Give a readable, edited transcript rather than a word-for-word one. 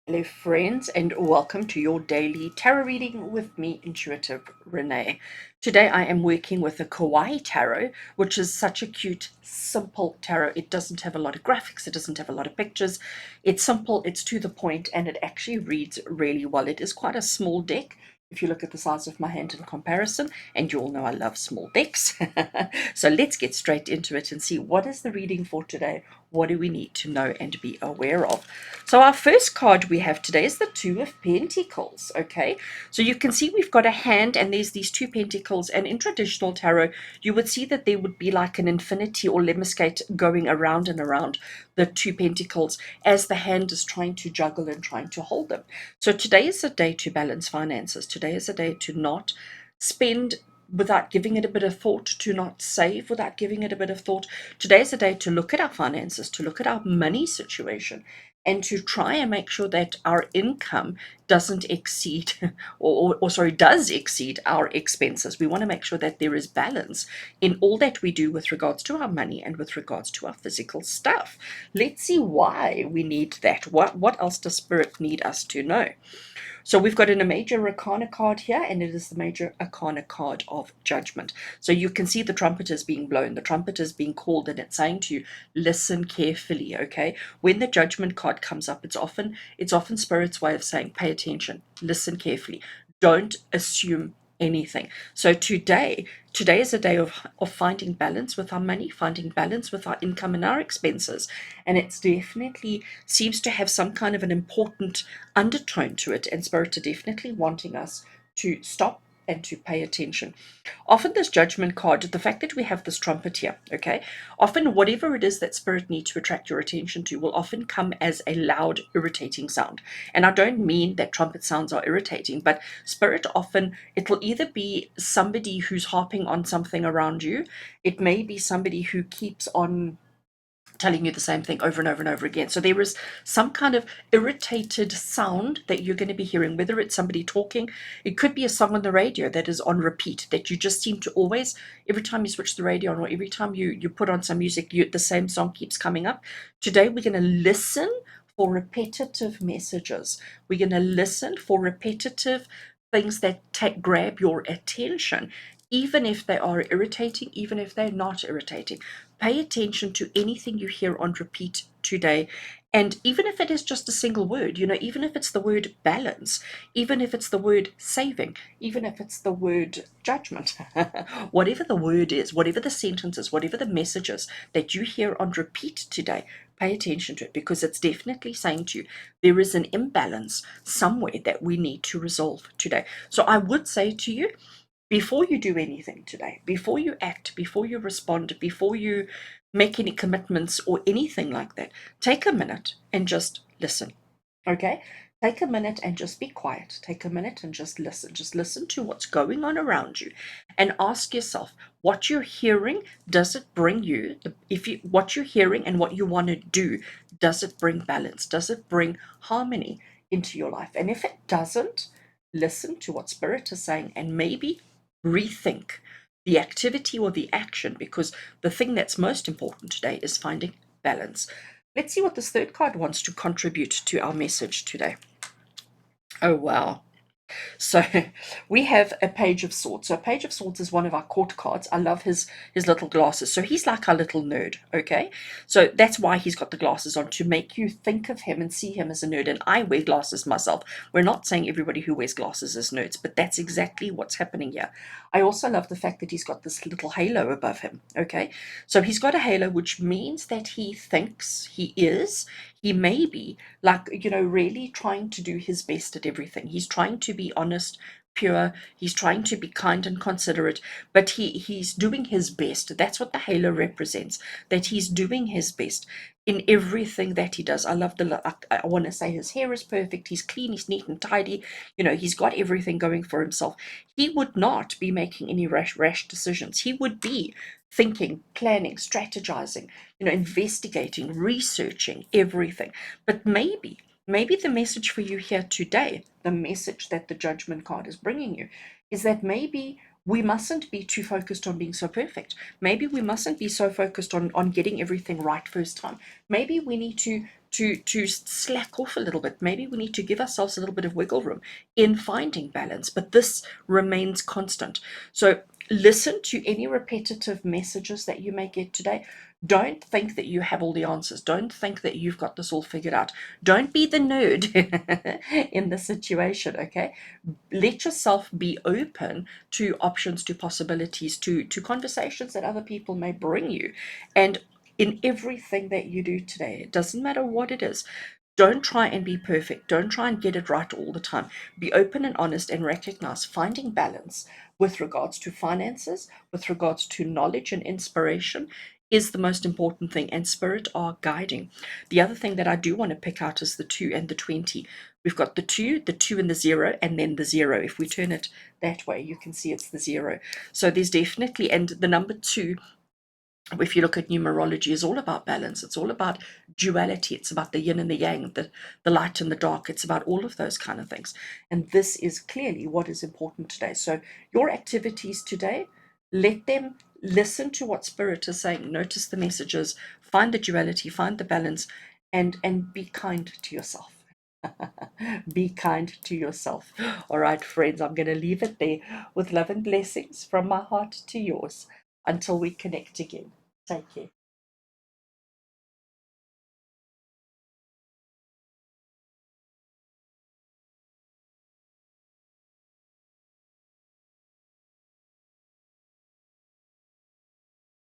Hello, friends, and welcome to your daily tarot reading with me, Intuitive Rene. Today, I am working with the Kawaii Tarot, which is such a cute, simple tarot. It doesn't have a lot of graphics, it doesn't have a lot of pictures. It's simple, it's to the point, and it actually reads really well. It is quite a small deck. If you look at the size of my hand in comparison, and you all know I love small decks. So let's get straight into it and see what is the reading for today. What do we need to know and be aware of? So our first card we have today is the Two of Pentacles, okay? So you can see we've got a hand and there's these two pentacles, and in traditional tarot, you would see that there would be like an infinity or lemniscate going around and around the two pentacles as the hand is trying to juggle and trying to hold them. So today is a day to balance finances. Today is a day to not spend without giving it a bit of thought, to not save without giving it a bit of thought. Today is a day to look at our finances, to look at our money situation, and to try and make sure that our income doesn't exceed or sorry, does exceed our expenses. We want to make sure that there is balance in all that we do with regards to our money and with regards to our physical stuff. Let's see why we need that. What else does Spirit need us to know? So we've got a major arcana card here, and it is the major arcana card of judgment. So you can see the trumpet is being blown, the trumpet is being called, and it's saying to you, listen carefully, okay? When the judgment card comes up, it's often Spirit's way of saying, pay attention, listen carefully, don't assume anything. So today is a day of finding balance with our money, finding balance with our income and our expenses. And it's definitely seems to have some kind of an important undertone to it, and Spirit are definitely wanting us to stop and to pay attention. Often this judgment card, the fact that we have this trumpet here, okay, often whatever it is that Spirit needs to attract your attention to will often come as a loud, irritating sound. And I don't mean that trumpet sounds are irritating, but Spirit often, it'll either be somebody who's harping on something around you, it may be somebody who keeps on telling you the same thing over and over and over again. So there is some kind of irritated sound that you're going to be hearing, whether it's somebody talking, it could be a song on the radio that is on repeat, that you just seem to always, every time you switch the radio on or every time you put on some music, the same song keeps coming up. Today we're going to listen for repetitive messages. We're going to listen for repetitive things that grab your attention, even if they are irritating, even if they're not irritating. Pay attention to anything you hear on repeat today. And even if it is just a single word, even if it's the word balance, even if it's the word saving, even if it's the word judgment, whatever the word is, whatever the sentence is, whatever the message is that you hear on repeat today, pay attention to it, because it's definitely saying to you, there is an imbalance somewhere that we need to resolve today. So I would say to you, before you do anything today, before you act, before you respond, before you make any commitments or anything like that, take a minute and just listen. Okay? Take a minute and just be quiet. Take a minute and just listen. Just listen to what's going on around you and ask yourself, what you're hearing, does it bring you, what you're hearing and what you want to do, does it bring balance? Does it bring harmony into your life? And if it doesn't, listen to what Spirit is saying and maybe rethink the activity or the action, because the thing that's most important today is finding balance. Let's see what this third card wants to contribute to our message today. Oh, wow. So we have a Page of Swords. So a Page of Swords is one of our court cards. I love his little glasses. So he's like our little nerd, okay? So that's why he's got the glasses on, to make you think of him and see him as a nerd. And I wear glasses myself. We're not saying everybody who wears glasses is nerds, but that's exactly what's happening here. I also love the fact that he's got this little halo above him, okay? So he's got a halo, which means that he thinks he may be like, really trying to do his best at everything. He's trying to be honest, pure, he's trying to be kind and considerate, but he's doing his best. That's what the halo represents, that he's doing his best in everything that he does. I love I want to say his hair is perfect, he's clean, he's neat and tidy, he's got everything going for himself. He would not be making any rash decisions. He would be thinking, planning, strategizing, investigating, researching everything. But maybe the message for you here today, the message that the judgment card is bringing you, is that maybe we mustn't be too focused on being so perfect. Maybe we mustn't be so focused on getting everything right first time. Maybe we need to slack off a little bit. Maybe we need to give ourselves a little bit of wiggle room in finding balance, but this remains constant. So listen to any repetitive messages that you may get today. Don't think that you have all the answers. Don't think that you've got this all figured out. Don't be the nerd in the situation, okay? Let yourself be open to options, to possibilities, to conversations that other people may bring you. And in everything that you do today, it doesn't matter what it is, don't try and be perfect. Don't try and get it right all the time. Be open and honest and recognize finding balance with regards to finances, with regards to knowledge and inspiration is the most important thing, and spirit are guiding. The other thing that I do want to pick out is the 2 and the 20. We've got the 2 and the 0, and then the 0. If we turn it that way, you can see it's the 0. So there's definitely, and the number 2, if you look at numerology, is all about balance. It's all about duality. It's about the yin and the yang, the light and the dark. It's about all of those kind of things. And this is clearly what is important today. So your activities today, let them listen to what spirit is saying. Notice the messages, find the duality, find the balance, and be kind to yourself. Be kind to yourself. All right, friends, I'm going to leave it there with love and blessings from my heart to yours. Until we connect again. Take care.